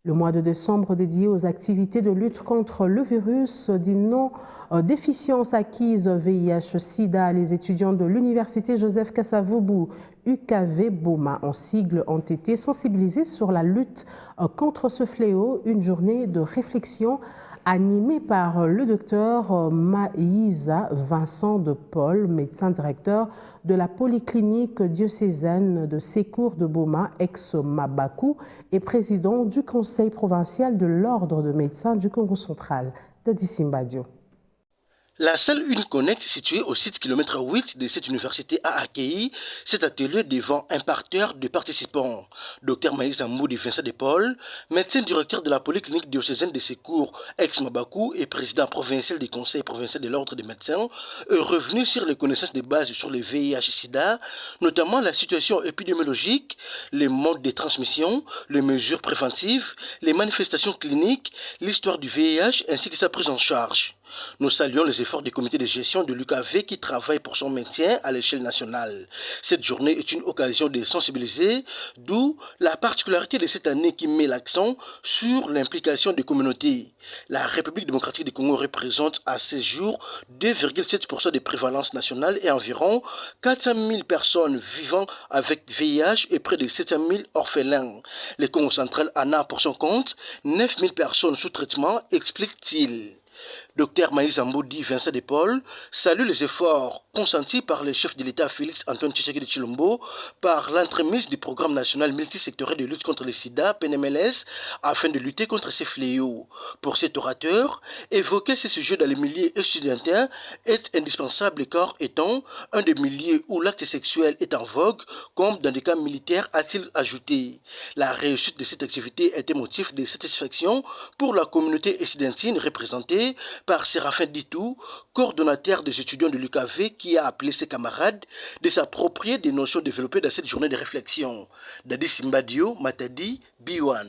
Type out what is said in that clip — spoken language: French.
Le mois de décembre dédié aux activités de lutte contre le virus dit non déficience acquise VIH-Sida. Les étudiants de l'Université Joseph Kasavubu UKV Boma en sigle ont été sensibilisés sur la lutte contre ce fléau. Une journée de réflexion animée par le docteur Maïsa Vincent de Paul, médecin directeur de la polyclinique diocésaine de Secours de Boma, ex-Mabakou, et président du conseil provincial de l'ordre de médecins du Congo central, Dadi Simbadio. La salle Une Connect, située au site km 8 de cette université, a accueilli cet atelier devant un parterre de participants. Dr Maïs Amoudi Vincent de Paul, médecin directeur de la polyclinique diocésaine de Secours, ex-Mabakou et président provincial du conseil provincial de l'ordre des médecins, est revenu sur les connaissances de base sur le VIH-Sida, notamment la situation épidémiologique, les modes de transmission, les mesures préventives, les manifestations cliniques, l'histoire du VIH ainsi que sa prise en charge. Nous saluons les efforts du comité de gestion de l'UKV qui travaille pour son maintien à l'échelle nationale. Cette journée est une occasion de sensibiliser, d'où la particularité de cette année qui met l'accent sur l'implication des communautés. La République démocratique du Congo représente à ce jour 2,7% de prévalence nationale et environ 400 000 personnes vivant avec VIH et près de 700 000 orphelins. Le Congo central en a pour son compte 9 000 personnes sous traitement, explique-t-il. Dr Maïs Amoudi Vincent de Paul salue les efforts consentis par le chef de l'État Félix Antoine Tshisekedi Tshilombo par l'entremise du programme national multisectoriel de lutte contre le sida, PNMLS, afin de lutter contre ces fléaux. Pour cet orateur, évoquer ces sujets dans les milieux étudiantins est indispensable car étant un des milieux où l'acte sexuel est en vogue, comme dans des cas militaires, a-t-il ajouté. La réussite de cette activité est un motif de satisfaction pour la communauté étudiantine représentée par Séraphin Ditou, coordonnateur des étudiants de l'UKV, qui a appelé ses camarades de s'approprier des notions développées dans cette journée de réflexion. Dadi Simbadio, Matadi, B1.